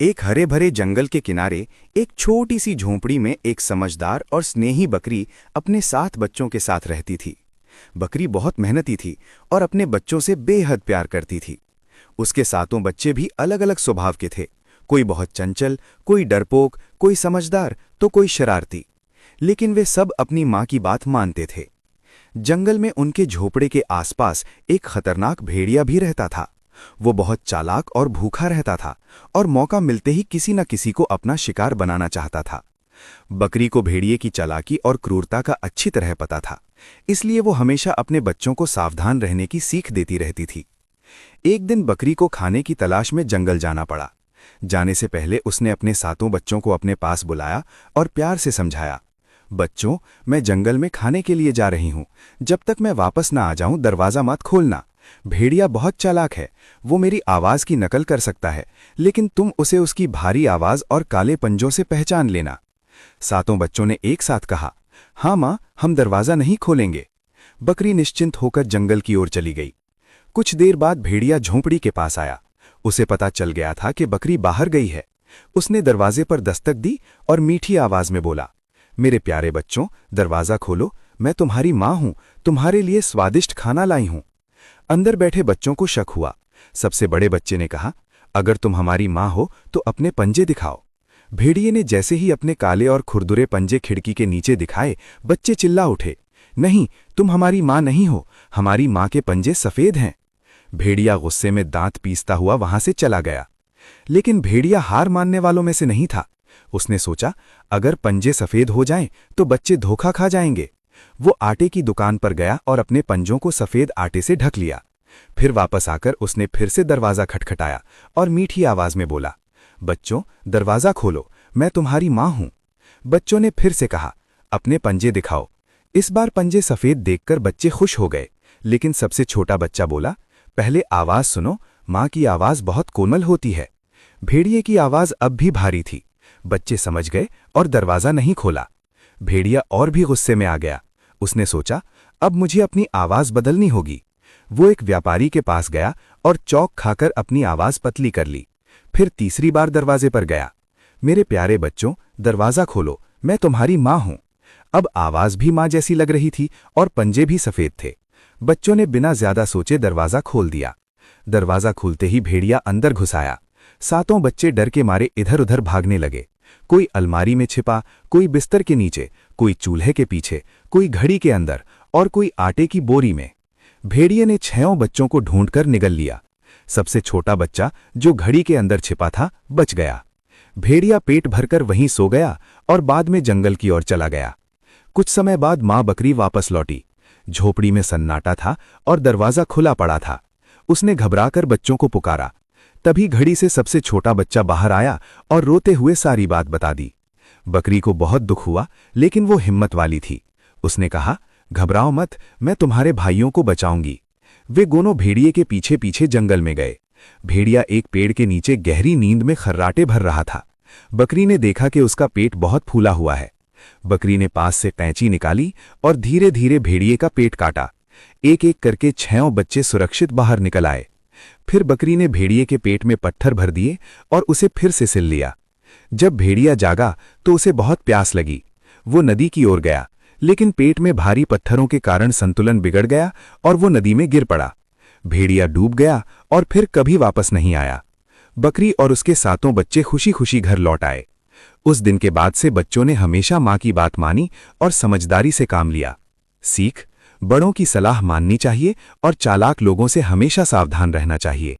एक हरे भरे जंगल के किनारे एक छोटी सी झोंपड़ी में एक समझदार और स्नेही बकरी अपने 7 बच्चों के साथ रहती थी। बकरी बहुत मेहनती थी और अपने बच्चों से बेहद प्यार करती थी। उसके 7 बच्चे भी अलग अलग स्वभाव के थे। कोई बहुत चंचल, कोई डरपोक, कोई समझदार तो कोई शरारती। लेकिन वे सब अपनी माँ की बात मानते थे। जंगल में उनके झोपड़े के आसपास एक खतरनाक भेड़िया भी रहता था। वो बहुत चालाक और भूखा रहता था और मौका मिलते ही किसी न किसी को अपना शिकार बनाना चाहता था। बकरी को भेड़िए की चालाकी और क्रूरता का अच्छी तरह पता था, इसलिए वो हमेशा अपने बच्चों को सावधान रहने की सीख देती रहती थी। एक दिन बकरी को खाने की तलाश में जंगल जाना पड़ा। जाने से पहले उसने अपने 7 बच्चों को अपने पास बुलाया और प्यार से समझाया, बच्चों, मैं जंगल में खाने के लिए जा रही हूं। जब तक मैं वापस ना आ जाऊं दरवाजा मत खोलना। भेड़िया बहुत चालाक है, वो मेरी आवाज की नकल कर सकता है, लेकिन तुम उसे उसकी भारी आवाज और काले पंजों से पहचान लेना। 7 बच्चों ने एक साथ कहा, हाँ माँ, हम दरवाजा नहीं खोलेंगे। बकरी निश्चिंत होकर जंगल की ओर चली गई। कुछ देर बाद भेड़िया झोंपड़ी के पास आया। उसे पता चल गया था कि बकरी बाहर गई है। उसने दरवाजे पर दस्तक दी और मीठी आवाज में बोला, मेरे प्यारे बच्चों, दरवाजा खोलो, मैं तुम्हारी माँ हूं, तुम्हारे लिए स्वादिष्ट खाना लाई हूं। अंदर बैठे बच्चों को शक हुआ। सबसे बड़े बच्चे ने कहा, अगर तुम हमारी माँ हो तो अपने पंजे दिखाओ। भेड़िए ने जैसे ही अपने काले और खुरदुरे पंजे खिड़की के नीचे दिखाए, बच्चे चिल्ला उठे, नहीं, तुम हमारी माँ नहीं हो, हमारी माँ के पंजे सफेद हैं। भेड़िया गुस्से में दांत पीसता हुआ वहां से चला गया। लेकिन भेड़िया हार मानने वालों में से नहीं था। उसने सोचा, अगर पंजे सफेद हो जाएं तो बच्चे धोखा खा जाएंगे। वो आटे की दुकान पर गया और अपने पंजों को सफेद आटे से ढक लिया। फिर वापस आकर उसने फिर से दरवाजा खटखटाया और मीठी आवाज में बोला, बच्चों, दरवाजा खोलो, मैं तुम्हारी माँ हूं। बच्चों ने फिर से कहा, अपने पंजे दिखाओ। इस बार पंजे सफेद देखकर बच्चे खुश हो गए, लेकिन सबसे छोटा बच्चा बोला, पहले आवाज सुनो, माँ की आवाज बहुत कोमल होती है। भेड़िए की आवाज अब भी भारी थी। बच्चे समझ गए और दरवाजा नहीं खोला। भेड़िया और भी गुस्से में आ गया। उसने सोचा, अब मुझे अपनी आवाज बदलनी होगी। वो एक व्यापारी के पास गया और चौक खाकर अपनी आवाज पतली कर ली। फिर तीसरी बार दरवाजे पर गया, मेरे प्यारे बच्चों, दरवाजा खोलो, मैं तुम्हारी माँ हूं। अब आवाज भी माँ जैसी लग रही थी और पंजे भी सफेद थे। बच्चों ने बिना ज्यादा सोचे दरवाजा खोल दिया। दरवाजा खुलते ही भेड़िया अंदर घुस आया। 7 बच्चे डर के मारे इधर उधर भागने लगे। कोई अलमारी में छिपा, कोई बिस्तर के नीचे, कोई चूल्हे के पीछे, कोई घड़ी के अंदर और कोई आटे की बोरी में। भेड़िए ने 6 बच्चों को ढूंढकर निगल लिया। सबसे छोटा बच्चा, जो घड़ी के अंदर छिपा था, बच गया। भेड़िया पेट भरकर वहीं सो गया और बाद में जंगल की ओर चला गया। कुछ समय बाद माँ बकरी वापस लौटी। झोपड़ी में सन्नाटा था और दरवाजा खुला पड़ा था। उसने घबराकर बच्चों को पुकारा। तभी घड़ी से सबसे छोटा बच्चा बाहर आया और रोते हुए सारी बात बता दी। बकरी को बहुत दुख हुआ, लेकिन वो हिम्मत वाली थी। उसने कहा, घबराओ मत, मैं तुम्हारे भाइयों को बचाऊंगी। वे दोनों भेड़िए के पीछे पीछे जंगल में गए। भेड़िया एक पेड़ के नीचे गहरी नींद में खर्राटे भर रहा था। बकरी ने देखा कि उसका पेट बहुत फूला हुआ है। बकरी ने पास से कैंची निकाली और धीरे धीरे भेड़िए का पेट काटा। एक एक करके 6 बच्चे सुरक्षित बाहर निकल आए। फिर बकरी ने भेड़िए के पेट में पत्थर भर दिए और उसे फिर से सिल लिया। जब भेड़िया जागा तो उसे बहुत प्यास लगी। वो नदी की ओर गया, लेकिन पेट में भारी पत्थरों के कारण संतुलन बिगड़ गया और वो नदी में गिर पड़ा। भेड़िया डूब गया और फिर कभी वापस नहीं आया। बकरी और उसके 7 बच्चे खुशी खुशी घर लौट आए। उस दिन के बाद से बच्चों ने हमेशा माँ की बात मानी और समझदारी से काम लिया। सीख, बड़ों की सलाह माननी चाहिए और चालाक लोगों से हमेशा सावधान रहना चाहिए।